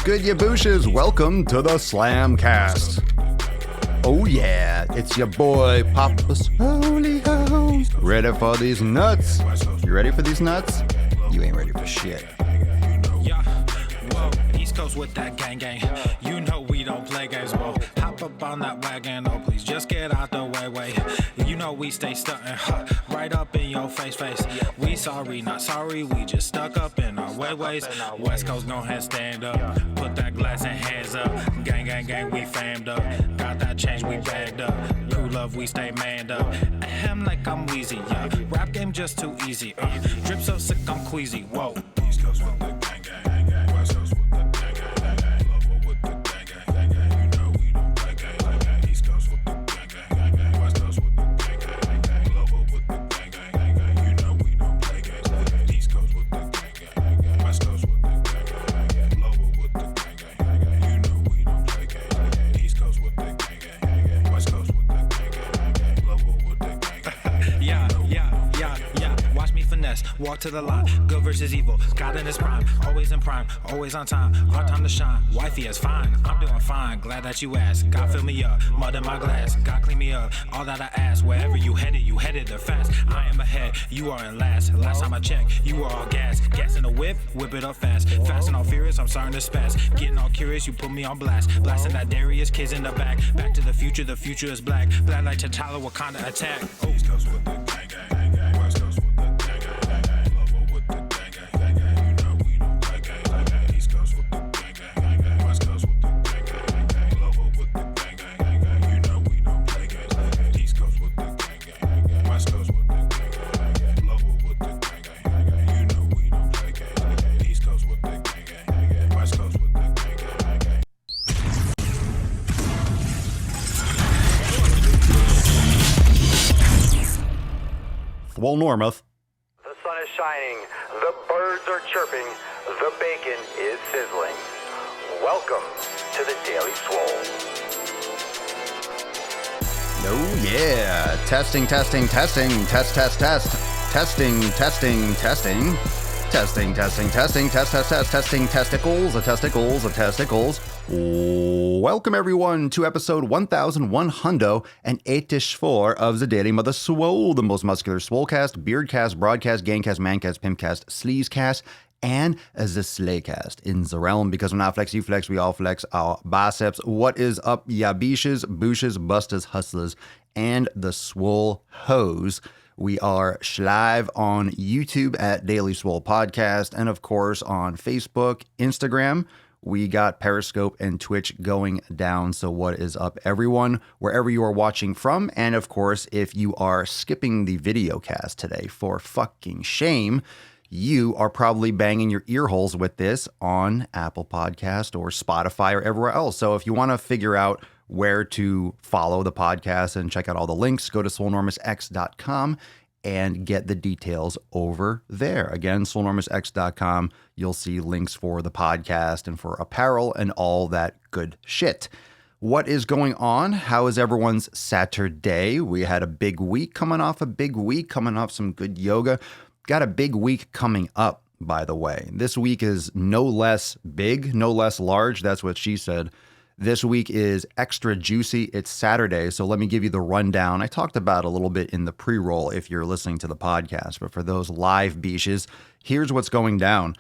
good, ya booshes? Welcome to the Slamcast. Oh yeah, it's your boy, Papa Swole. Ready for these nuts? You ready for these nuts? You ain't ready for shit. Yeah, whoa, East Coast with that gang gang. You know we don't play games, whoa. Hop up on that wagon, oh please just get out the way. You know we stay stuntin', right up in your face. We sorry, not sorry, we just stuck up in our ways. West Coast gon' head stand up, put that glass and hands up. Gang, we famed up, got that change, we bagged up. Crew love, we stay manned up. Ahem like I'm wheezy, yeah. Rap game just too easy, drip so sick I'm queasy, whoa. East Coast with the gang, West Coast with the gang, Local with the gang, you know we don't play gang. East Coast with the gang, West Coast with the gang, Local with the gang, you know we don't play gang. East Coast with the gang, West Coast with the gang, Local with the gang, you know we don't play gang. East Coast with the gang, West Coast with the gang, Local with the gang. Yeah. Watch me finesse, walk to the line. Good versus evil, God in his prime. Always in prime, always on time. Our time to shine, wifey is fine. I'm doing fine, glad that you asked. God fill me up, mud in my glass. God clean me up, all that I ask. Wherever you headed there fast. I am ahead, you are in last. Last time I checked, you were all gas. Gas in the whip it up fast. Fast and all furious, I'm starting to spaz. Getting all curious, you put me on blast. Blasting that Darius, kids in the back. Back to the future is black. Black like T'Challa, Wakanda attack. East Coast with the gang, West Coast with the gang, Local with the gang, you know we don't play gang. East Coast with the gang, West Coast with the gang, Local with the gang, you know we don't play gang. East Coast with the gang, West Coast with the gang, Local with the gang, you know we don't play gang. East Coast with the gang, West Coast with the gang. Swole Normuth. The sun is shining, the birds are chirping, the bacon is sizzling. Welcome to the Daily Swole. Oh yeah, testing, test, testing, testicles. Welcome everyone to episode 1184 of the Daily Mother Swole, the most muscular swolecast, beardcast, broadcast, gangcast, mancast, pimpcast, sleazecast, and as the slaycast in the realm, because when I flex, you flex, we all flex our biceps. What is up, ya beaches, booshes, busters, hustlers, and the swole hoes? We are live on YouTube at Daily Swole Podcast, and of course on Facebook, Instagram. We got Periscope and Twitch going down. So what is up, everyone, wherever you are watching from? And of course, if you are skipping the video cast today, for fucking shame, you are probably banging your ear holes with this on Apple Podcast or Spotify or everywhere else. So if you want to figure out where to follow the podcast and check out all the links, go to swolenormousx.com and get the details over there. Again, swolenormousx.com. You'll see links for the podcast and for apparel and all that good shit. What is going on? How is everyone's Saturday? We had a big week, coming off some good yoga. Got a big week coming up, by the way. This week is no less big, no less large. That's what she said. This week is extra juicy. It's Saturday, so let me give you the rundown. I talked about it a little bit in the pre-roll if you're listening to the podcast, but for those live beaches, here's what's going down.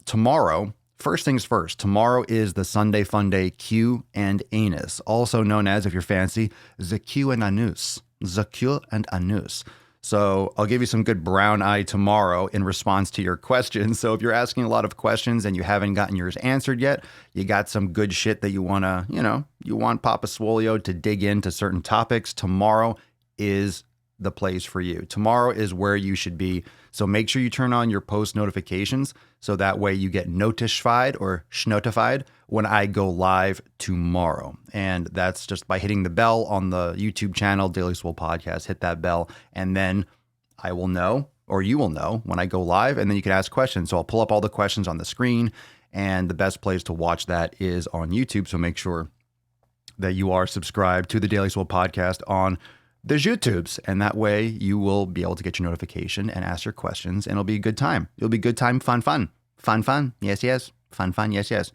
Tomorrow, first things first, tomorrow is the Sunday Fun Day Q and Anus, also known as, if you're fancy, the Q and Anus. The Q and Anus. So I'll give you some good brown eye tomorrow in response to your questions. So if you're asking a lot of questions and you haven't gotten yours answered yet, you got some good shit that you want to, you want Papa Swolio to dig into certain topics, tomorrow is the place for you. Tomorrow is where you should be. So make sure you turn on your post notifications so that way you get notified or schnotified when I go live tomorrow. And that's just by hitting the bell on the YouTube channel, Daily Swole Podcast. Hit that bell and then I will know, or you will know when I go live, and then you can ask questions. So I'll pull up all the questions on the screen, and the best place to watch that is on YouTube. So make sure that you are subscribed to the Daily Swole Podcast on the YouTubes, and that way you will be able to get your notification and ask your questions, and it'll be a good time. It'll be good time, fun, yes, fun, yes.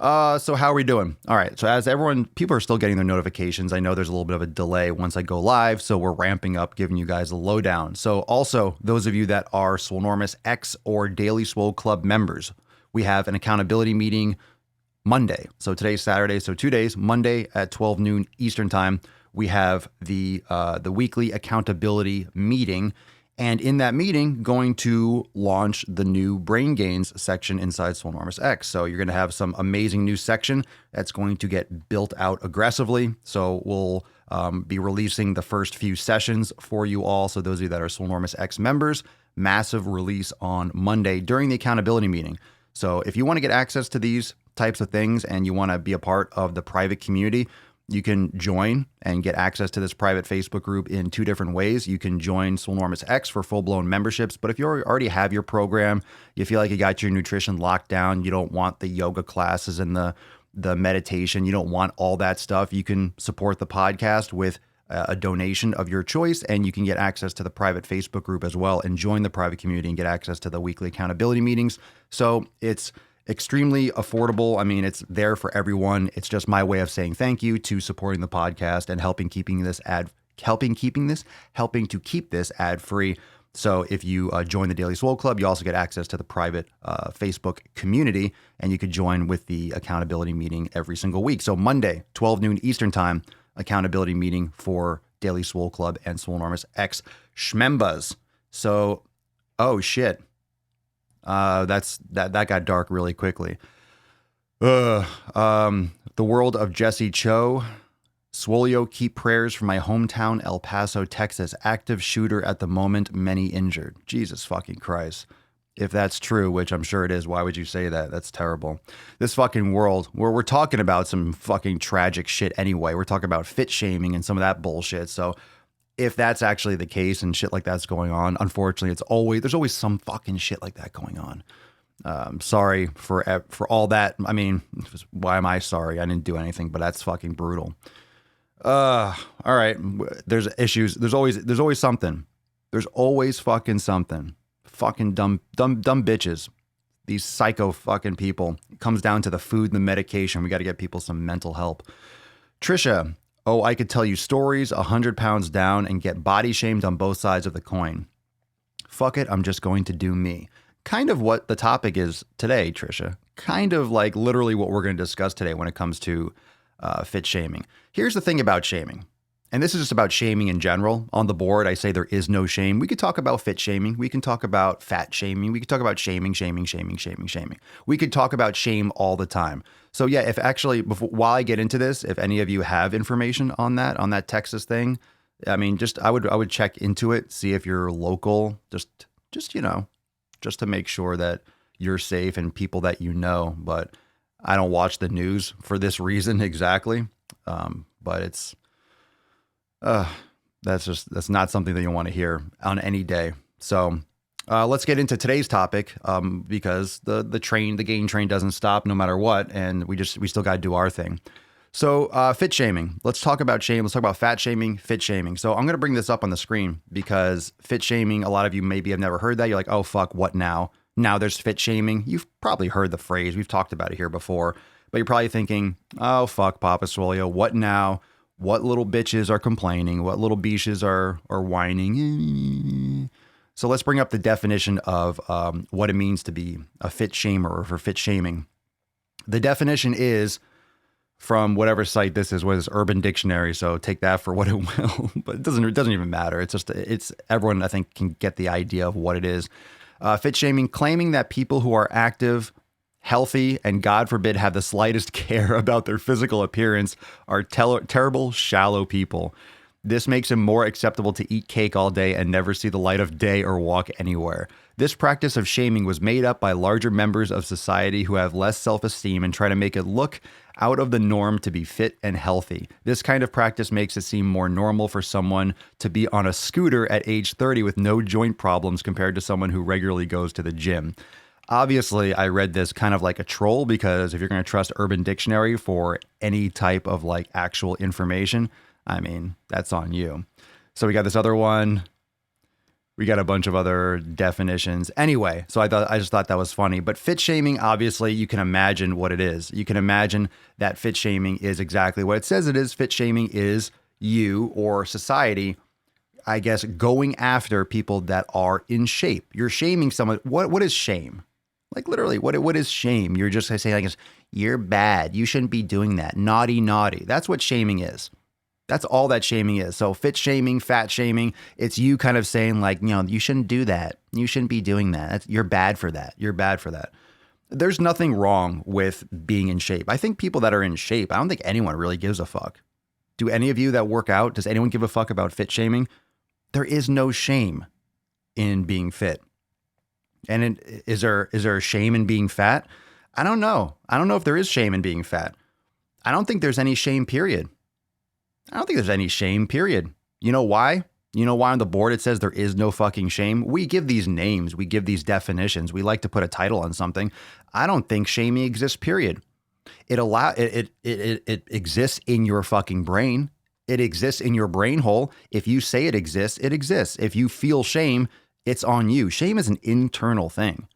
So how are we doing? All right. So as people are still getting their notifications. I know there's a little bit of a delay once I go live. So we're ramping up, giving you guys a lowdown. So also those of you that are Swolenormous X or Daily Swole Club members, we have an accountability meeting Monday. So today's Saturday. So 2 days, Monday at 12 noon Eastern time, we have the weekly accountability meeting. And in that meeting, going to launch the new Brain Gains section inside Swolenormous X. So you're going to have some amazing new section that's going to get built out aggressively. So we'll be releasing the first few sessions for you all. So those of you that are Swolenormous X members, massive release on Monday during the accountability meeting. So if you want to get access to these types of things and you want to be a part of the private community, you can join and get access to this private Facebook group in two different ways. You can join Swolenormous X for full-blown memberships, but if you already have your program, you feel like you got your nutrition locked down, you don't want the yoga classes and the meditation, you don't want all that stuff, you can support the podcast with a donation of your choice, and you can get access to the private Facebook group as well and join the private community and get access to the weekly accountability meetings. So it's extremely affordable. I mean, it's there for everyone. It's just my way of saying thank you to supporting the podcast and helping to keep this ad free. So if you join the Daily Swole Club, you also get access to the private Facebook community, and you could join with the accountability meeting every single week. So Monday, 12 noon Eastern time, accountability meeting for Daily Swole Club and Swolenormous X Schmembas. So, oh shit. That got dark really quickly. The world of Jesse Cho. Swolio, keep prayers for my hometown, El Paso, Texas. Active shooter at the moment, many injured. Jesus fucking Christ. If that's true, which I'm sure it is, why would you say that? That's terrible. This fucking world, where we're talking about some fucking tragic shit anyway. We're talking about fit shaming and some of that bullshit. So if that's actually the case and shit like that's going on, unfortunately, there's always some fucking shit like that going on. Sorry for all that. I mean, why am I sorry? I didn't do anything, but that's fucking brutal. All right. There's issues. There's always something. There's always fucking something. Fucking dumb bitches. These psycho fucking people. It comes down to the food and the medication. We got to get people some mental help. Trisha. Oh, I could tell you stories 100 pounds down and get body shamed on both sides of the coin. Fuck it, I'm just going to do me. Kind of what the topic is today, Trisha. Kind of like literally what we're going to discuss today when it comes to fit shaming. Here's the thing about shaming. And this is just about shaming in general. On the board, I say there is no shame. We could talk about fit shaming. We can talk about fat shaming. We could talk about shaming. We could talk about shame all the time. So yeah, if actually, while I get into this, if any of you have information on that Texas thing, I mean, I would check into it, see if you're local, just to make sure that you're safe and people that you know. But I don't watch the news for this reason exactly. But it's, that's not something that you want to hear on any day. So let's get into today's topic, because the gain train doesn't stop no matter what, and we still got to do our thing. So fit shaming. Let's talk about shame. Let's talk about fat shaming, fit shaming. So I'm going to bring this up on the screen because fit shaming, a lot of you maybe have never heard that. You're like, oh fuck, what now? Now there's fit shaming. You've probably heard the phrase. We've talked about it here before, but you're probably thinking, oh fuck, Papa Swolio, what now? What little bitches are complaining? What little beaches are whining? So let's bring up the definition of what it means to be a fit shamer or for fit shaming. The definition is from whatever site this is, whether it's Urban Dictionary. So take that for what it will, but it doesn't even matter. It's everyone, I think, can get the idea of what it is. Fit shaming, claiming that people who are active, healthy, and God forbid have the slightest care about their physical appearance are terrible, shallow people. This makes it more acceptable to eat cake all day and never see the light of day or walk anywhere. This practice of shaming was made up by larger members of society who have less self-esteem and try to make it look out of the norm to be fit and healthy. This kind of practice makes it seem more normal for someone to be on a scooter at age 30 with no joint problems compared to someone who regularly goes to the gym. Obviously, I read this kind of like a troll, because if you're going to trust Urban Dictionary for any type of like actual information, I mean, that's on you. So we got this other one. We got a bunch of other definitions. Anyway, so I just thought that was funny. But fit shaming, obviously, you can imagine what it is. You can imagine that fit shaming is exactly what it says it is. Fit shaming is you or society, I guess, going after people that are in shape. You're shaming someone. What is shame? Like literally, what is shame? You're just saying, like, you're bad. You shouldn't be doing that. Naughty, naughty. That's what shaming is. That's all that shaming is. So fit shaming, fat shaming, it's you kind of saying like, you shouldn't do that. You shouldn't be doing that. You're bad for that. You're bad for that. There's nothing wrong with being in shape. I think people that are in shape, I don't think anyone really gives a fuck. Do any of you that work out, does anyone give a fuck about fit shaming? There is no shame in being fit. And is there a shame in being fat? I don't know. I don't know if there is shame in being fat. I don't think there's any shame, period. I don't think there's any shame, period. You know why? You know why on the board it says there is no fucking shame? We give these names. We give these definitions. We like to put a title on something. I don't think shaming exists, period. It exists in your fucking brain. It exists in your brain hole. If you say it exists, it exists. If you feel shame, it's on you. Shame is an internal thing.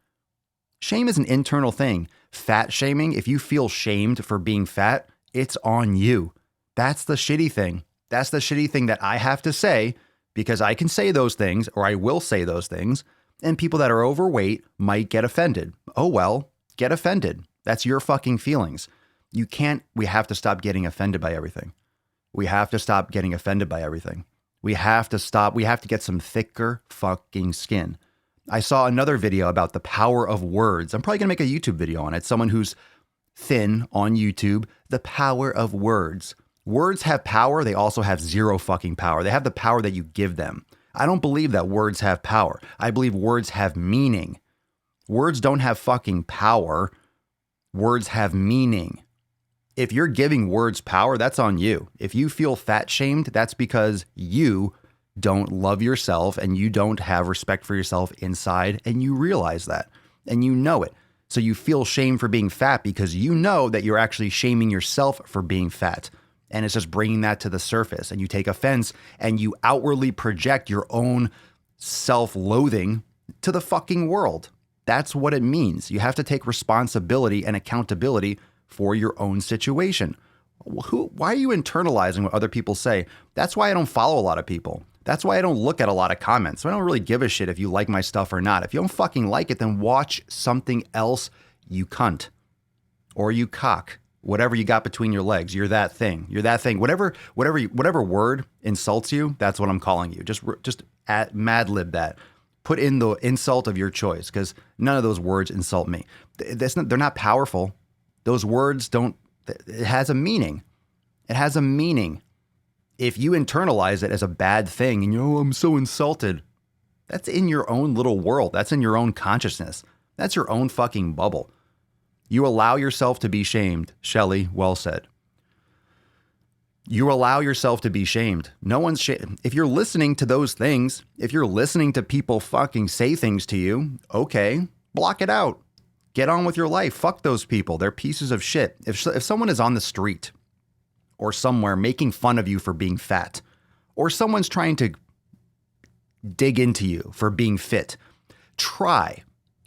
Shame is an internal thing. Fat shaming, if you feel shamed for being fat, it's on you. That's the shitty thing. That's the shitty thing that I have to say because I can say those things or I will say those things and people that are overweight might get offended. Oh, well, get offended. That's your fucking feelings. We have to stop getting offended by everything. We have to stop getting offended by everything. We have to get some thicker fucking skin. I saw another video about the power of words. I'm probably going to make a YouTube video on it. Someone who's thin on YouTube, the power of words. Words have power. They also have zero fucking power. They have the power that you give them. I don't believe that words have power. I believe words have meaning. Words don't have fucking power. Words have meaning. If you're giving words power, that's on you. If you feel fat shamed, that's because you don't love yourself and you don't have respect for yourself inside and you realize that and you know it. So you feel shame for being fat because you know that you're actually shaming yourself for being fat. And it's just bringing that to the surface and you take offense and you outwardly project your own self-loathing to the fucking world. That's what it means. You have to take responsibility and accountability for your own situation. Why are you internalizing what other people say? That's why I don't follow a lot of people. That's why I don't look at a lot of comments. I don't really give a shit if you like my stuff or not. If you don't fucking like it, then watch something else, you cunt. Or you cock. Whatever you got between your legs, you're that thing. You're that thing. Whatever word insults you, that's what I'm calling you. Just mad lib that. Put in the insult of your choice because none of those words insult me. They're not powerful. Those words don't. It has a meaning. It has a meaning. If you internalize it as a bad thing and I'm so insulted, that's in your own little world. That's in your own consciousness. That's your own fucking bubble. You allow yourself to be shamed. Shelley, well said. You allow yourself to be shamed. No one's shamed. If you're listening to those things, if you're listening to people fucking say things to you, okay, block it out. Get on with your life. Fuck those people. They're pieces of shit. If someone is on the street or somewhere making fun of you for being fat, or someone's trying to dig into you for being fit, try.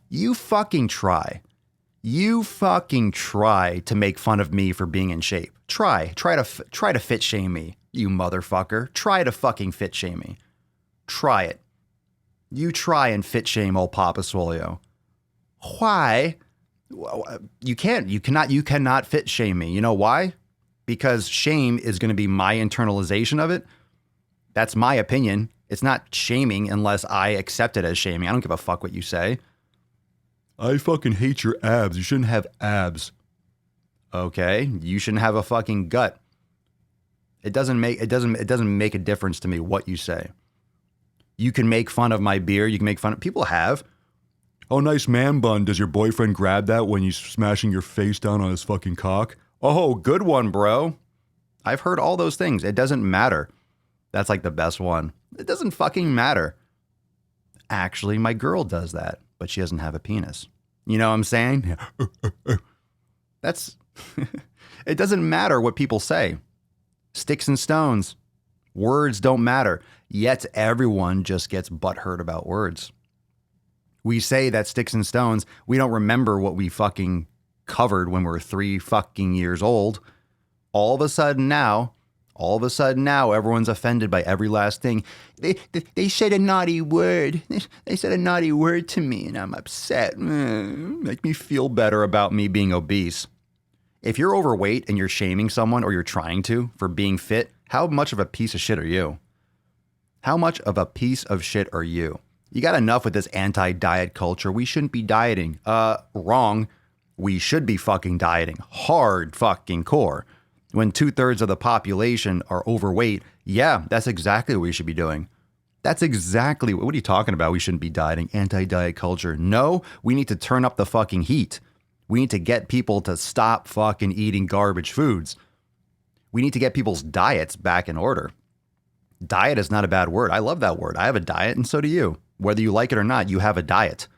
You fucking try. You fucking try to make fun of me for being in shape. Try to fit shame me, you motherfucker. Try to fucking fit shame me. Try it. You try and fit shame old Papa Swole. Why? You cannot fit shame me. You know why? Because shame is going to be my internalization of it. That's my opinion. It's not shaming unless I accept it as shaming. I don't give a fuck what you say. I fucking hate your abs. You shouldn't have abs. Okay, you shouldn't have a fucking gut. It doesn't make a difference to me what you say. You can make fun of my beard. You can make fun of people have. Oh, nice man bun. Does your boyfriend grab that when you're smashing your face down on his fucking cock? Oh, good one, bro. I've heard all those things. It doesn't matter. That's like the best one. It doesn't fucking matter. Actually, my girl does that, but she doesn't have a penis. You know what I'm saying? That's, it doesn't matter what people say. Sticks and stones. Words don't matter. Yet everyone just gets butthurt about words. We say that sticks and stones, we don't remember what we fucking covered when we were 3 fucking years old. All of a sudden now, everyone's offended by every last thing. They said a naughty word. They said a naughty word to me and I'm upset. Make me feel better about me being obese. If you're overweight and you're shaming someone or you're trying to for being fit, how much of a piece of shit are you? How much of a piece of shit are you? You got enough with this anti-diet culture. We shouldn't be dieting. Wrong. We should be fucking dieting. Hard fucking core. When 2/3 of the population are overweight, yeah, that's exactly what we should be doing. That's exactly what are you talking about? We shouldn't be dieting. Anti-diet culture. No, we need to turn up the fucking heat. We need to get people to stop fucking eating garbage foods. We need to get people's diets back in order. Diet is not a bad word. I love that word. I have a diet and so do you. Whether you like it or not, you have a diet.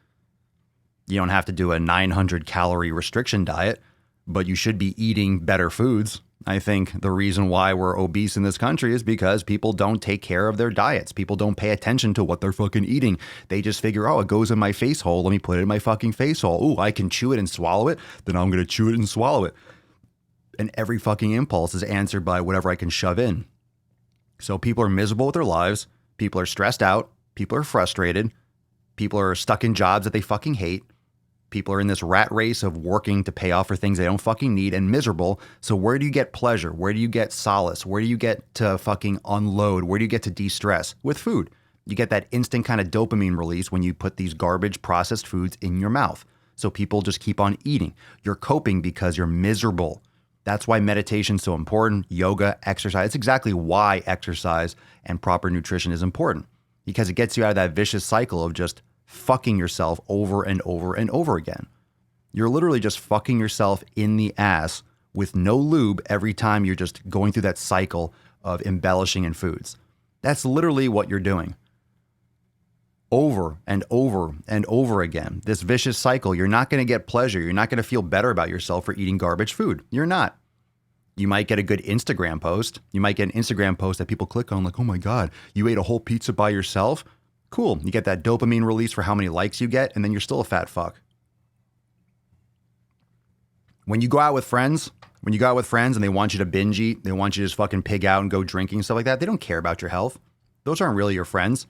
You don't have to do a 900 calorie restriction diet, but you should be eating better foods. I think the reason why we're obese in this country is because people don't take care of their diets. People don't pay attention to what they're fucking eating. They just figure, oh, it goes in my face hole. Let me put it in my fucking face hole. Oh, I can chew it and swallow it. Then I'm going to chew it and swallow it. And every fucking impulse is answered by whatever I can shove in. So people are miserable with their lives. People are stressed out. People are frustrated. People are stuck in jobs that they fucking hate. People are in this rat race of working to pay off for things they don't fucking need and miserable. So where do you get pleasure? Where do you get solace? Where do you get to fucking unload? Where do you get to de-stress? With food. You get that instant kind of dopamine release when you put these garbage processed foods in your mouth. So people just keep on eating. You're coping because you're miserable. That's why meditation's so important. Yoga, exercise. It's exactly why exercise and proper nutrition is important. Because it gets you out of that vicious cycle of just fucking yourself over and over and over again. You're literally just fucking yourself in the ass with no lube every time you're just going through that cycle of embellishing in foods. That's literally what you're doing. Over and over and over again. This vicious cycle, you're not going to get pleasure. You're not going to feel better about yourself for eating garbage food. You're not. You might get a good Instagram post. You might get an Instagram post that people click on like, oh my God, you ate a whole pizza by yourself? Cool. You get that dopamine release for how many likes you get, and then you're still a fat fuck. When you go out with friends and they want you to binge eat, they want you to just fucking pig out and go drinking and stuff like that, they don't care about your health. Those aren't really your friends.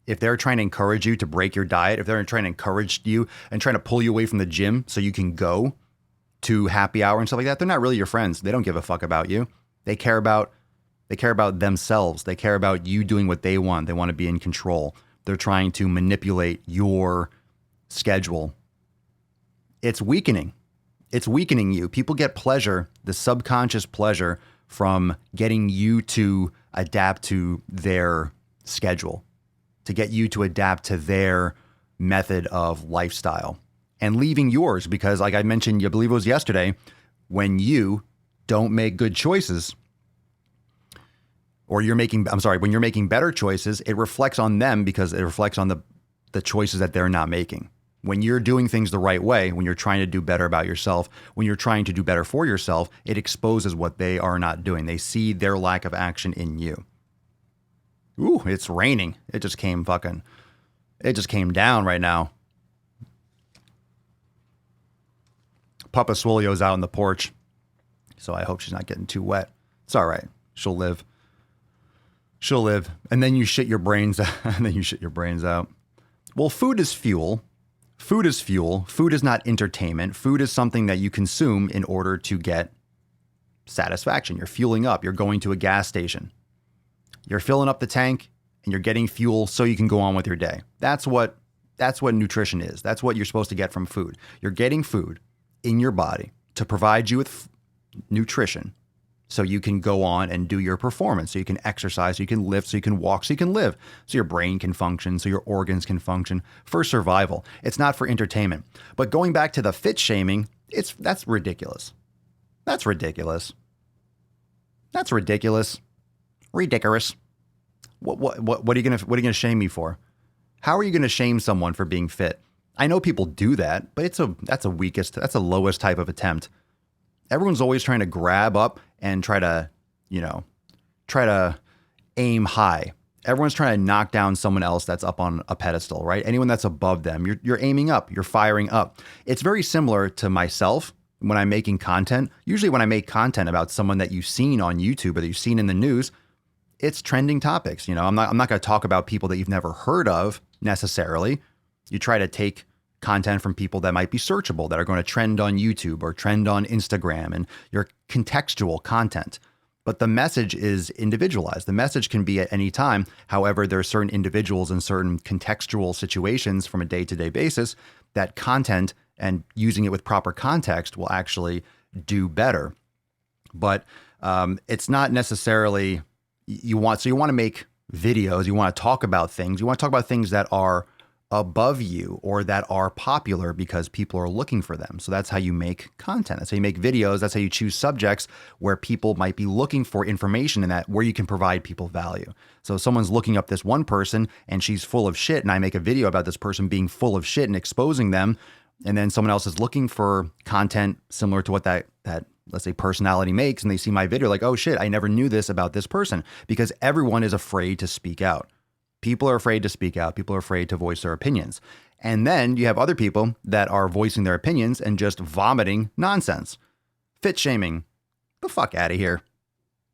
If they're trying to encourage you to break your diet, if they're trying to encourage you and trying to pull you away from the gym so you can go to happy hour and stuff like that, they're not really your friends. They don't give a fuck about you. They care about themselves. They care about you doing what they want. They want to be in control. They're trying to manipulate your schedule. It's weakening. It's weakening you. People get pleasure, the subconscious pleasure, from getting you to adapt to their schedule, to get you to adapt to their method of lifestyle and leaving yours. Because like I mentioned, I believe it was yesterday, when you don't make good choices, or when you're making better choices, it reflects on them because it reflects on the choices that they're not making. When you're doing things the right way, when you're trying to do better about yourself, when you're trying to do better for yourself, it exposes what they are not doing. They see their lack of action in you. Ooh, it's raining. It just came down right now. Papa Swole's out on the porch, so I hope she's not getting too wet. It's all right. She'll live. And then you shit your brains out. Well, food is fuel. Food is fuel. Food is not entertainment. Food is something that you consume in order to get satisfaction. You're fueling up. You're going to a gas station. You're filling up the tank and you're getting fuel so you can go on with your day. That's what nutrition is. That's what you're supposed to get from food. You're getting food in your body to provide you with nutrition so you can go on and do your performance, so you can exercise, so you can lift, so you can walk, so you can live, so your brain can function, so your organs can function for survival. It's not for entertainment. But going back to the fit shaming, that's ridiculous. That's ridiculous. That's ridiculous. Ridiculous. What are you gonna shame me for? How are you gonna shame someone for being fit? I know people do that, but that's the lowest type of attempt. Everyone's always trying to grab up and try to aim high. Everyone's trying to knock down someone else that's up on a pedestal, right? Anyone that's above them, you're aiming up, you're firing up. It's very similar to myself when I'm making content. Usually when I make content about someone that you've seen on YouTube or that you've seen in the news, it's trending topics. You know, I'm not going to talk about people that you've never heard of necessarily. You try to take content from people that might be searchable, that are going to trend on YouTube or trend on Instagram, and your contextual content. But the message is individualized. The message can be at any time. However, there are certain individuals in certain contextual situations from a day-to-day basis that content and using it with proper context will actually do better. But it's not necessarily you want to make videos. You want to talk about things. You want to talk about things that are above you or that are popular because people are looking for them. So that's how you make content. That's how you make videos. That's how you choose subjects where people might be looking for information and that where you can provide people value. So if someone's looking up this one person and she's full of shit and I make a video about this person being full of shit and exposing them, and then someone else is looking for content similar to what that let's say personality makes, and they see my video like, oh shit, I never knew this about this person, because everyone is afraid to speak out. People are afraid to speak out. People are afraid to voice their opinions. And then you have other people that are voicing their opinions and just vomiting nonsense. Fit shaming. The fuck out of here.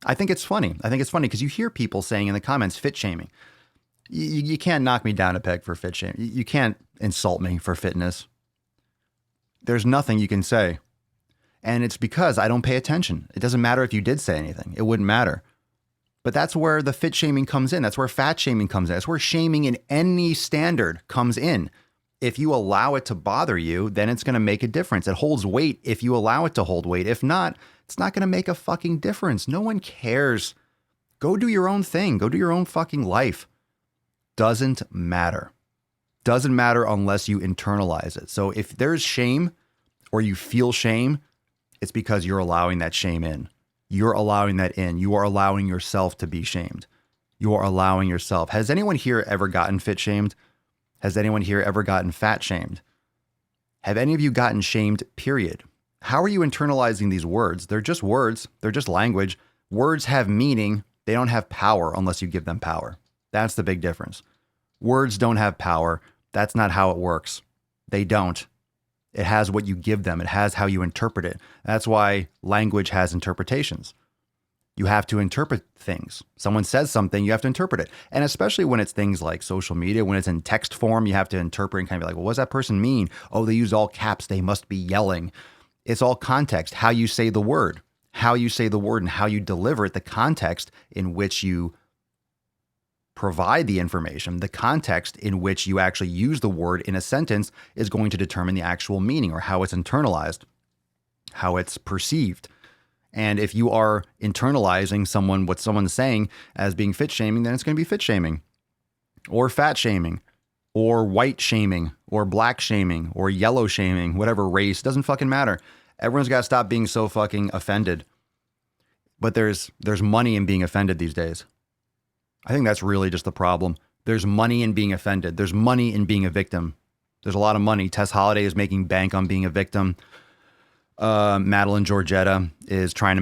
I think it's funny. I think it's funny because you hear people saying in the comments, fit shaming. You can't knock me down a peg for fit shaming. You can't insult me for fitness. There's nothing you can say. And it's because I don't pay attention. It doesn't matter if you did say anything. It wouldn't matter. But that's where the fit shaming comes in. That's where fat shaming comes in. That's where shaming in any standard comes in. If you allow it to bother you, then it's going to make a difference. It holds weight if you allow it to hold weight. If not, it's not going to make a fucking difference. No one cares. Go do your own thing. Go do your own fucking life. Doesn't matter. Doesn't matter unless you internalize it. So if there's shame or you feel shame, it's because you're allowing that shame in. You're allowing that in. You are allowing yourself to be shamed. You are allowing yourself. Has anyone here ever gotten fit shamed? Has anyone here ever gotten fat shamed? Have any of you gotten shamed, period? How are you internalizing these words? They're just words. They're just language. Words have meaning. They don't have power unless you give them power. That's the big difference. Words don't have power. That's not how it works. They don't. It has what you give them. It has how you interpret it. That's why language has interpretations. You have to interpret things. Someone says something, you have to interpret it. And especially when it's things like social media, when it's in text form, you have to interpret and kind of be like, well, what does that person mean? Oh, they use all caps. They must be yelling. It's all context, how you say the word, and how you deliver it, the context in which you provide the information, the context in which you actually use the word in a sentence is going to determine the actual meaning or how it's internalized, how it's perceived. And if you are internalizing what someone's saying as being fit shaming, then it's going to be fit shaming or fat shaming or white shaming or black shaming or yellow shaming, whatever race, doesn't fucking matter. Everyone's got to stop being so fucking offended. But there's money in being offended these days. I think that's really just the problem. There's money in being offended. There's money in being a victim. There's a lot of money. Tess Holliday is making bank on being a victim. Madeline Georgetta is trying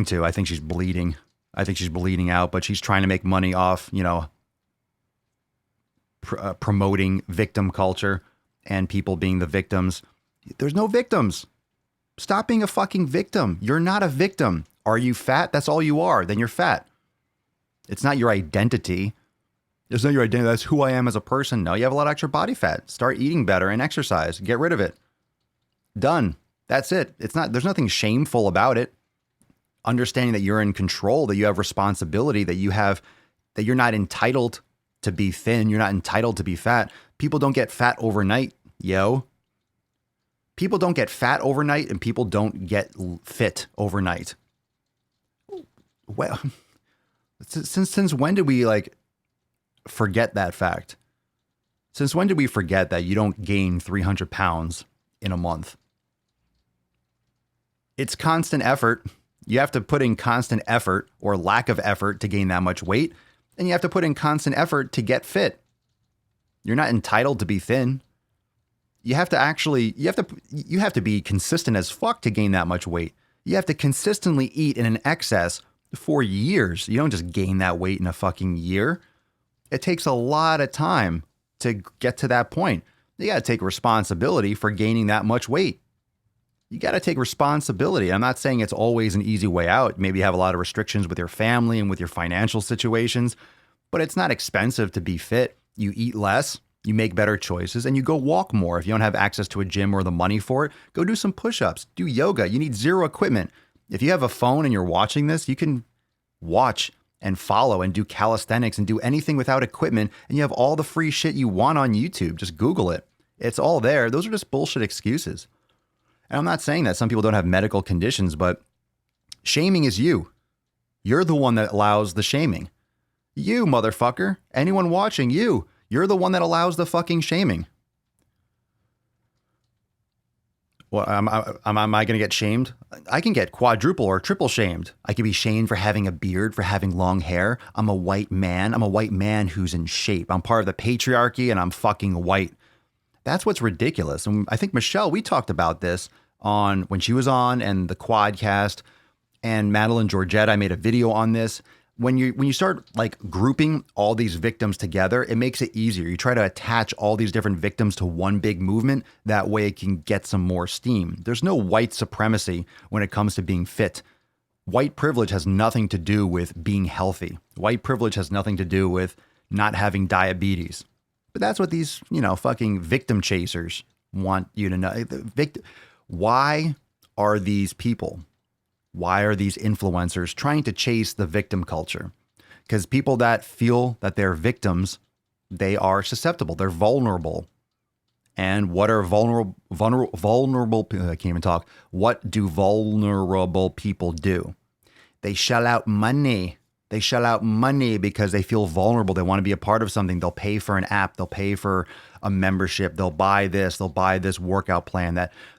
to, I think she's bleeding. I think she's bleeding out, but she's trying to make money off, promoting victim culture and people being the victims. There's no victims. Stop being a fucking victim. You're not a victim. Are you fat? That's all you are. Then you're fat. It's not your identity. It's not your identity. That's who I am as a person. No, you have a lot of extra body fat. Start eating better and exercise. Get rid of it. Done. That's it. There's nothing shameful about it. Understanding that you're in control, that you have responsibility, that you're not entitled to be thin. You're not entitled to be fat. People don't get fat overnight, yo. People don't get fat overnight and people don't get fit overnight. Well, since when did we forget that fact? Since when did we forget that you don't gain 300 pounds in a month? It's constant effort. You have to put in constant effort or lack of effort to gain that much weight. And you have to put in constant effort to get fit. You're not entitled to be thin. You have to be consistent as fuck to gain that much weight. You have to consistently eat in an excess for years. You don't just gain that weight in a fucking year. It takes a lot of time to get to that point. You got to take responsibility for gaining that much weight. You got to take responsibility. I'm not saying it's always an easy way out. Maybe you have a lot of restrictions with your family and with your financial situations, but it's not expensive to be fit. You eat less, you make better choices, and you go walk more. If you don't have access to a gym or the money for it, go do some push-ups, do yoga. You need zero equipment. If you have a phone and you're watching this, you can watch and follow and do calisthenics and do anything without equipment, and you have all the free shit you want on YouTube. Just Google it. It's all there. Those are just bullshit excuses. And I'm not saying that some people don't have medical conditions, but shaming is you. You're the one that allows the shaming. You, motherfucker. Anyone watching, you. You're the one that allows the fucking shaming. Well, am I going to get shamed? I can get quadruple or triple shamed. I can be shamed for having a beard, for having long hair. I'm a white man. I'm a white man who's in shape. I'm part of the patriarchy and I'm fucking white. That's what's ridiculous. And I think Michelle, we talked about this on when she was on and the Quadcast, and Madeline Georgette, I made a video on this. When you start like grouping all these victims together, it makes it easier. You try to attach all these different victims to one big movement. That way it can get some more steam. There's no white supremacy when it comes to being fit. White privilege has nothing to do with being healthy. White privilege has nothing to do with not having diabetes. But that's what these, fucking victim chasers want you to know. Why are these people, why are these influencers trying to chase the victim culture? Because people that feel that they're victims, they are susceptible. They're vulnerable. And what are vulnerable, I can't even talk. What do vulnerable people do? They shell out money. They shell out money because they feel vulnerable. They want to be a part of something. They'll pay for an app. They'll pay for a membership. They'll buy this. They'll buy this workout plan.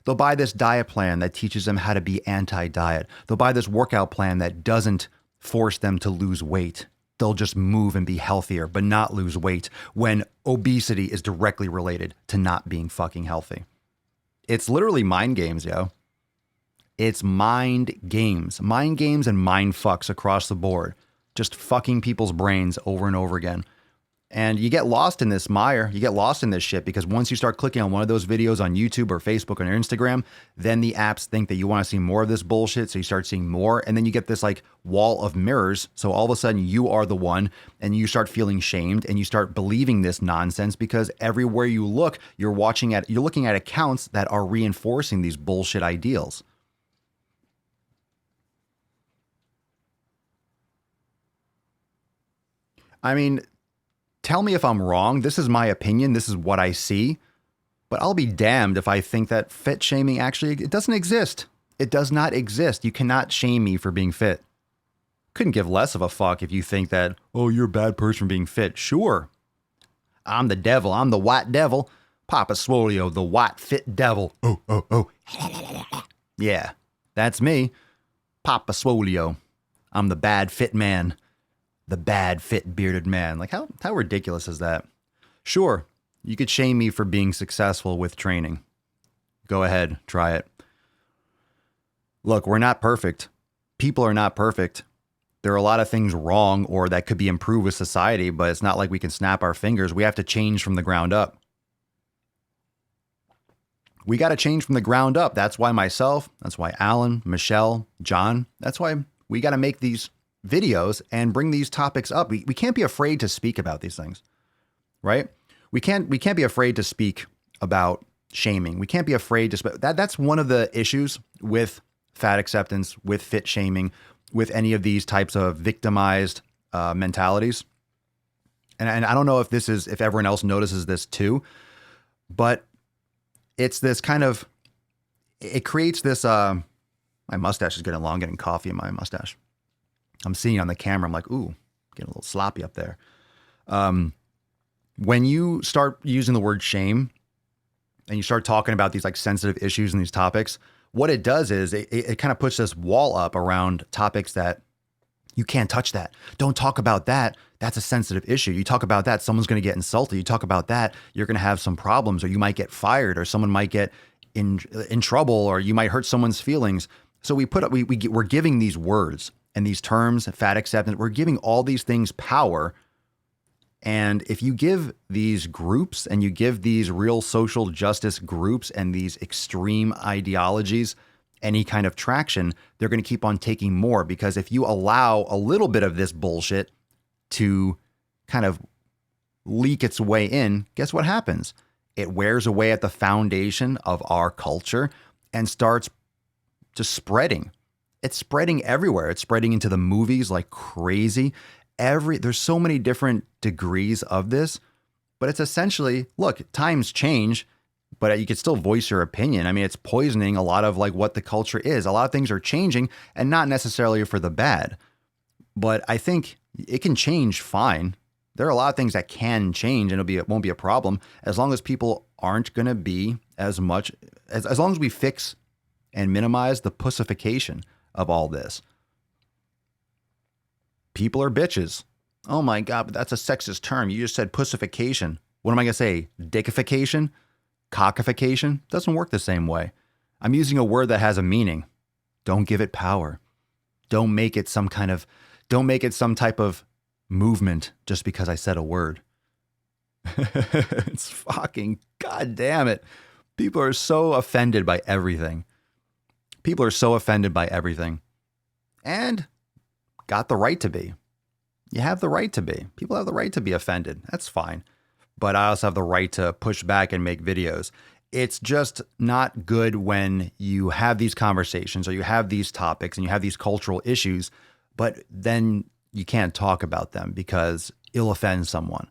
They'll buy this diet plan that teaches them how to be anti-diet. They'll buy this workout plan that doesn't force them to lose weight. They'll just move and be healthier, but not lose weight when obesity is directly related to not being fucking healthy. It's literally mind games, yo. It's mind games and mind fucks across the board. Just fucking people's brains over and over again. And you get lost in this mire. You get lost in this shit because once you start clicking on one of those videos on YouTube or Facebook or Instagram, then the apps think that you want to see more of this bullshit. So you start seeing more. And then you get this like wall of mirrors. So all of a sudden you are the one and you start feeling shamed and you start believing this nonsense because everywhere you look, you're looking at accounts that are reinforcing these bullshit ideals. I mean, tell me if I'm wrong. This is my opinion. This is what I see. But I'll be damned if I think that fit shaming actually, it doesn't exist. It does not exist. You cannot shame me for being fit. Couldn't give less of a fuck if you think that, oh, you're a bad person for being fit. Sure. I'm the devil. I'm the white devil. Papa Swole, the white fit devil. Oh. Yeah, that's me. Papa Swole. I'm the bad fit man. The bad fit bearded man. Like how ridiculous is that? Sure, you could shame me for being successful with training. Go ahead, try it. Look, we're not perfect. People are not perfect. There are a lot of things wrong or that could be improved with society, but it's not like we can snap our fingers. We have to change from the ground up. We got to change from the ground up. That's why myself, that's why Alan, Michelle, John, that's why we got to make these videos and bring these topics up. We can't be afraid to speak about these things, right? We can't be afraid to speak about shaming. We can't be afraid to that's one of the issues with fat acceptance, with fit shaming, with any of these types of victimized mentalities. And I don't know if everyone else notices this too, but it's this kind of, it creates this, my mustache is getting long, getting coffee in my mustache. I'm seeing on the camera, I'm like, ooh, getting a little sloppy up there. When you start using the word shame and you start talking about these like sensitive issues and these topics, what it does is it kind of puts this wall up around topics that you can't touch that. Don't talk about that. That's a sensitive issue. You talk about that, someone's going to get insulted. You talk about that, you're going to have some problems, or you might get fired, or someone might get in trouble, or you might hurt someone's feelings. So we're giving these words and these terms, fat acceptance, we're giving all these things power And if you give these groups and you give these real social justice groups and these extreme ideologies any kind of traction, they're going to keep on taking more, because if you allow a little bit of this bullshit to kind of leak its way in, guess what happens? It wears away at the foundation of our culture and starts just spreading. It's spreading everywhere. It's spreading into the movies like crazy. There's so many different degrees of this, but it's essentially, look, times change, but you can still voice your opinion. I mean, it's poisoning a lot of like what the culture is. A lot of things are changing, and not necessarily for the bad, but I think it can change fine. There are a lot of things that can change, and it won't be a problem as long as people aren't going to be as long as we fix and minimize the pussification of all this. People are bitches. Oh my God, but that's a sexist term. You just said pussification. What am I going to say? Dickification? Cockification? Doesn't work the same way. I'm using a word that has a meaning. Don't give it power. Don't make it some type of movement just because I said a word. It's fucking, God damn it. People are so offended by everything. People are so offended by everything. And got the right to be. You have the right to be. People have the right to be offended. That's fine. But I also have the right to push back and make videos. It's just not good when you have these conversations or you have these topics and you have these cultural issues, but then you can't talk about them because it'll offend someone.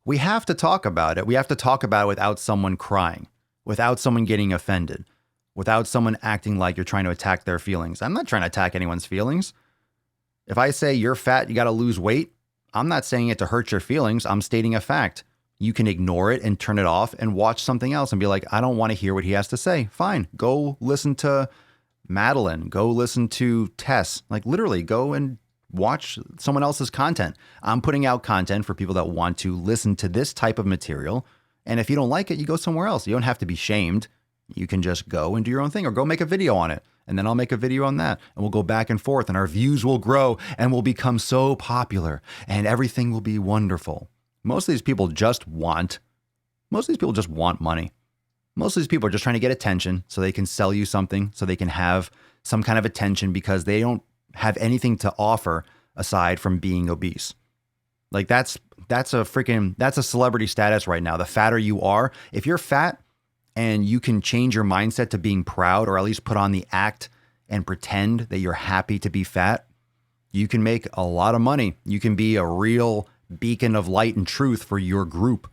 We have to talk about it. We have to talk about it without someone crying, without someone getting offended, without someone acting like you're trying to attack their feelings. I'm not trying to attack anyone's feelings. If I say you're fat, you got to lose weight, I'm not saying it to hurt your feelings. I'm stating a fact. You can ignore it and turn it off and watch something else and be like, I don't want to hear what he has to say. Fine. Go listen to Madeline. Go listen to Tess. Like literally go and watch someone else's content. I'm putting out content for people that want to listen to this type of material. And if you don't like it, you go somewhere else. You don't have to be shamed. You can just go and do your own thing or go make a video on it. And then I'll make a video on that and we'll go back and forth and our views will grow and we'll become so popular and everything will be wonderful. Most of these people just want money. Most of these people are just trying to get attention so they can sell you something, so they can have some kind of attention because they don't have anything to offer aside from being obese. Like that's a celebrity status right now. The fatter you are, if you're fat and you can change your mindset to being proud or at least put on the act and pretend that you're happy to be fat, you can make a lot of money. You can be a real beacon of light and truth for your group.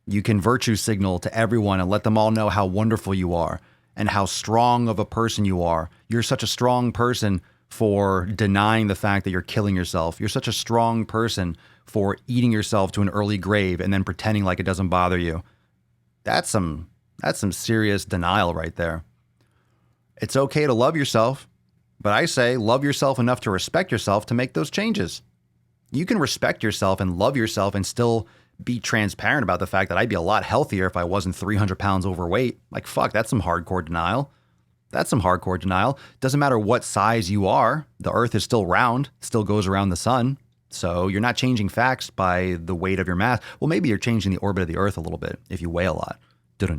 You can virtue signal to everyone and let them all know how wonderful you are and how strong of a person you are. You're such a strong person for denying the fact that you're killing yourself. You're such a strong person for eating yourself to an early grave and then pretending like it doesn't bother you. That's some serious denial right there. It's okay to love yourself, but I say love yourself enough to respect yourself to make those changes. You can respect yourself and love yourself and still be transparent about the fact that I'd be a lot healthier if I wasn't 300 pounds overweight. Like, fuck, that's some hardcore denial. Doesn't matter what size you are. The earth is still round, still goes around the sun. So you're not changing facts by the weight of your mass. Well, maybe you're changing the orbit of the earth a little bit if you weigh a lot.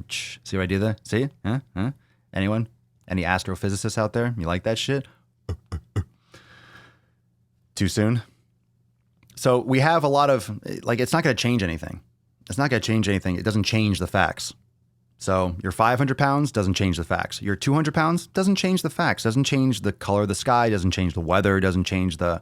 See what I did there? See? Huh? Anyone? Any astrophysicists out there? You like that shit? Too soon? So we have a lot of, like, it's not going to change anything. It doesn't change the facts. So you're 500 pounds, doesn't change the facts. You're 200 pounds, doesn't change the facts. Doesn't change the color of the sky, doesn't change the weather, doesn't change the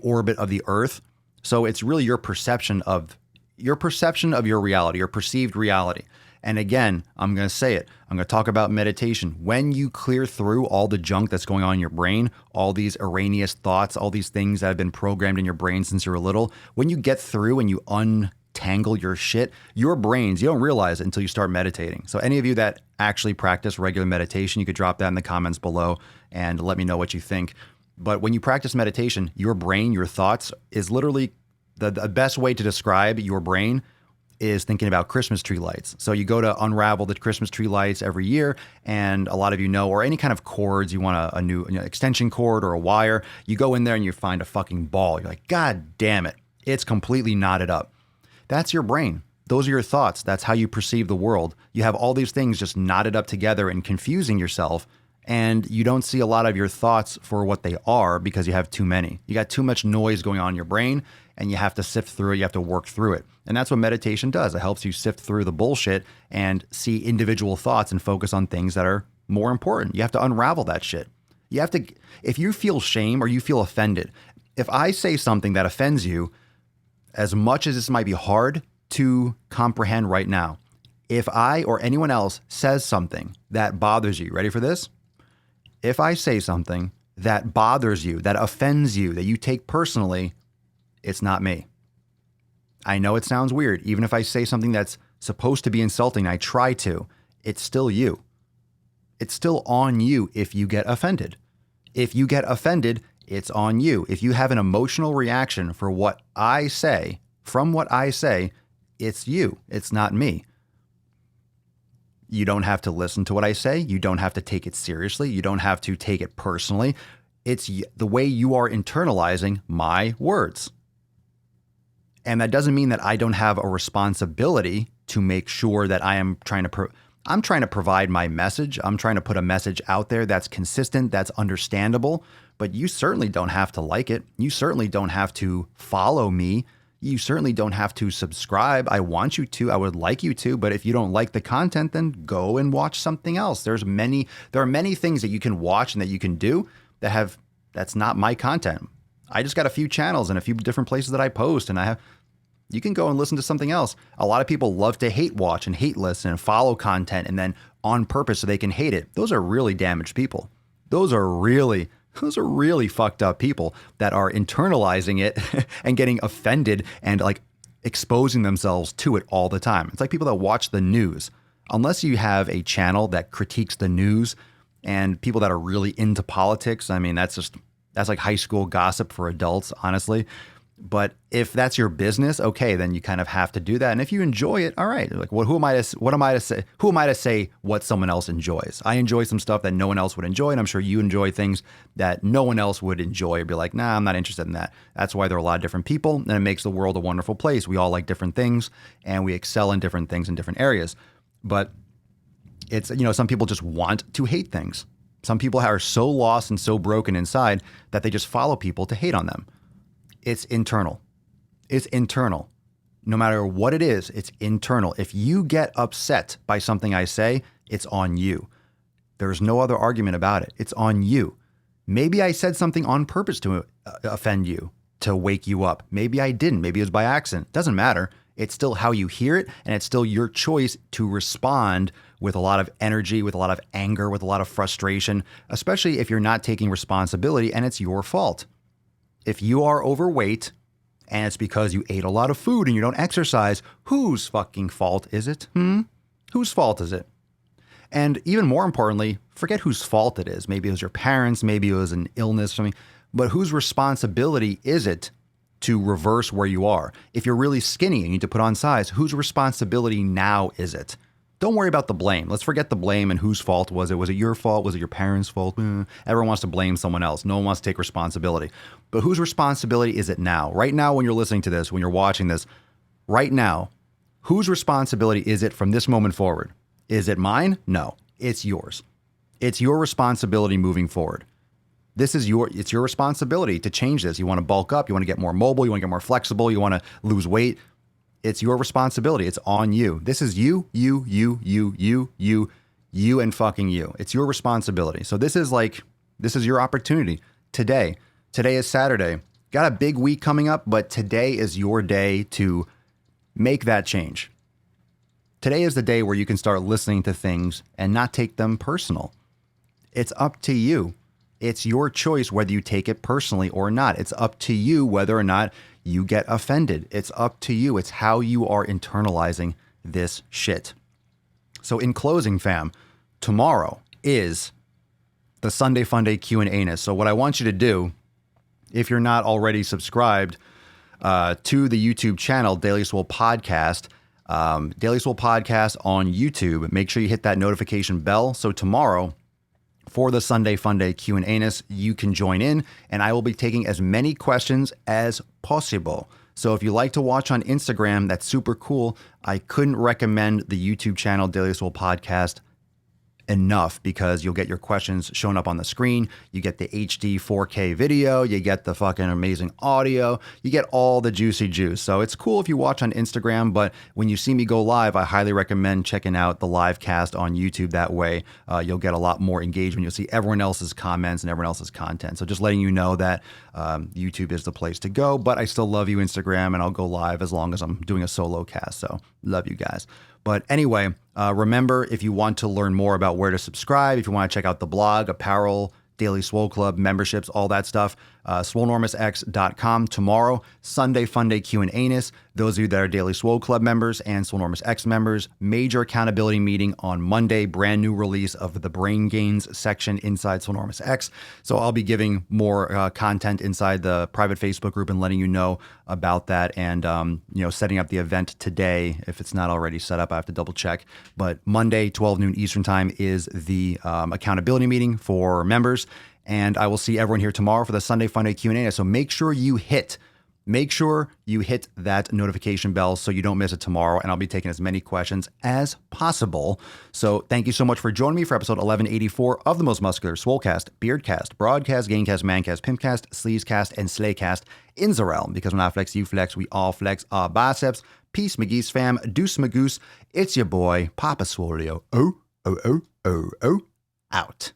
orbit of the earth. So it's really your perception of your reality, your perceived reality. And again, I'm going to say it. I'm going to talk about meditation. When you clear through all the junk that's going on in your brain, all these erroneous thoughts, all these things that have been programmed in your brain since you were little, when you get through and you untangle your shit, your brains, you don't realize it until you start meditating. So any of you that actually practice regular meditation, you could drop that in the comments below and let me know what you think. But when you practice meditation, your brain, your thoughts is literally the best way to describe your brain is thinking about Christmas tree lights. So you go to unravel the Christmas tree lights every year, and a lot of you know, or any kind of cords, you want a new extension cord or a wire, you go in there and you find a fucking ball. You're like, God damn it. It's completely knotted up. That's your brain. Those are your thoughts. That's how you perceive the world. You have all these things just knotted up together and confusing yourself, and you don't see a lot of your thoughts for what they are because you have too many. You got too much noise going on in your brain, and you have to sift through it. You have to work through it. And that's what meditation does. It helps you sift through the bullshit and see individual thoughts and focus on things that are more important. You have to unravel that shit. You have to, if you feel shame or you feel offended, if I say something that offends you, as much as this might be hard to comprehend right now, if I or anyone else says something that bothers you, ready for this? If I say something that bothers you, that offends you, that you take personally, it's not me. I know it sounds weird. Even if I say something that's supposed to be insulting, I try to, it's still you. It's still on you if you get offended. If you get offended, it's on you. If you have an emotional reaction for what I say, from what I say, it's you. It's not me. You don't have to listen to what I say. You don't have to take it seriously. You don't have to take it personally. It's the way you are internalizing my words. And that doesn't mean that I don't have a responsibility to make sure that I am trying to provide my message. I'm trying to put a message out there that's consistent, that's understandable, but you certainly don't have to like it. You certainly don't have to follow me. You certainly don't have to subscribe. I want you to, I would like you to, but if you don't like the content, then go and watch something else. There are many things that you can watch and that you can do that's not my content. I just got a few channels and a few different places that I post, and you can go and listen to something else. A lot of people love to hate watch and hate listen and follow content and then on purpose so they can hate it. Those are really damaged people. Those are really fucked up people that are internalizing it and getting offended and like exposing themselves to it all the time. It's like people that watch the news. Unless you have a channel that critiques the news and people that are really into politics, I mean, that's like high school gossip for adults, honestly. But if that's your business, okay, then you kind of have to do that. And if you enjoy it, all right. Like, who am I to say what someone else enjoys? I enjoy some stuff that no one else would enjoy, and I'm sure you enjoy things that no one else would enjoy. Or be like, nah, I'm not interested in that. That's why there are a lot of different people, and it makes the world a wonderful place. We all like different things, and we excel in different things in different areas. But it's, some people just want to hate things. Some people are so lost and so broken inside that they just follow people to hate on them. It's internal. It's internal. No matter what it is, it's internal. If you get upset by something I say, it's on you. There's no other argument about it. It's on you. Maybe I said something on purpose to offend you, to wake you up. Maybe I didn't. Maybe it was by accident. Doesn't matter. It's still how you hear it, and it's still your choice to respond with a lot of energy, with a lot of anger, with a lot of frustration, especially if you're not taking responsibility and it's your fault. If you are overweight and it's because you ate a lot of food and you don't exercise, whose fucking fault is it? Whose fault is it? And even more importantly, forget whose fault it is. Maybe it was your parents, maybe it was an illness or something, but whose responsibility is it to reverse where you are? If you're really skinny and you need to put on size, whose responsibility now is it? Don't worry about the blame. Let's forget the blame and whose fault was it. Was it your fault? Was it your parents' fault? Everyone wants to blame someone else. No one wants to take responsibility. But whose responsibility is it now? Right now, when you're listening to this, when you're watching this, right now, whose responsibility is it from this moment forward? Is it mine? No, it's yours. It's your responsibility moving forward. It's your responsibility to change this. You want to bulk up. You want to get more mobile. You want to get more flexible. You want to lose weight. It's your responsibility. It's on you. This is you, and fucking you. It's your responsibility. So this is your opportunity today. Today is Saturday. Got a big week coming up, but today is your day to make that change. Today is the day where you can start listening to things and not take them personal. It's up to you. It's your choice whether you take it personally or not. It's up to you whether or not you get offended. It's up to you. It's how you are internalizing this shit. So in closing, fam, tomorrow is the Sunday Funday Q&A. So what I want you to do, if you're not already subscribed to the YouTube channel, Daily Swole Podcast, Daily Swole Podcast on YouTube, make sure you hit that notification bell. So tomorrow, for the Sunday Funday Q&A, you can join in, and I will be taking as many questions as possible. So if you like to watch on Instagram, that's super cool. I couldn't recommend the YouTube channel Daily Swole Podcast enough because you'll get your questions shown up on the screen. You get the HD 4K video. You get the fucking amazing audio. You get all the juicy juice. So it's cool if you watch on Instagram, but when you see me go live, I highly recommend checking out the live cast on YouTube. That way, you'll get a lot more engagement. You'll see everyone else's comments and everyone else's content. So just letting you know that YouTube is the place to go, but I still love you, Instagram, and I'll go live as long as I'm doing a solo cast. So love you guys. But anyway, remember, if you want to learn more about where to subscribe, if you want to check out the blog, apparel, Daily Swole Club, memberships, all that stuff, swolenormousx.com. Tomorrow, Sunday Funday Q&A-ness. Those of you that are Daily Swole Club members and Swolenormous X members, major accountability meeting on Monday, brand new release of the Brain Gains section inside Swolenormous X. So I'll be giving more content inside the private Facebook group and letting you know about that, and setting up the event today. If it's not already set up, I have to double check. But Monday, 12 noon Eastern time is the accountability meeting for members. And I will see everyone here tomorrow for the Sunday Funday Q&A. So make sure you hit that notification bell so you don't miss it tomorrow. And I'll be taking as many questions as possible. So thank you so much for joining me for episode 1184 of the most muscular Swolecast, Beardcast, Broadcast, Gaincast, Mancast, Pimpcast, Sleazecast, and Slaycast in the realm. Because when I flex, you flex, we all flex our biceps. Peace, McGee's fam. Deuce, Magoose. It's your boy, Papa Swolio. Out.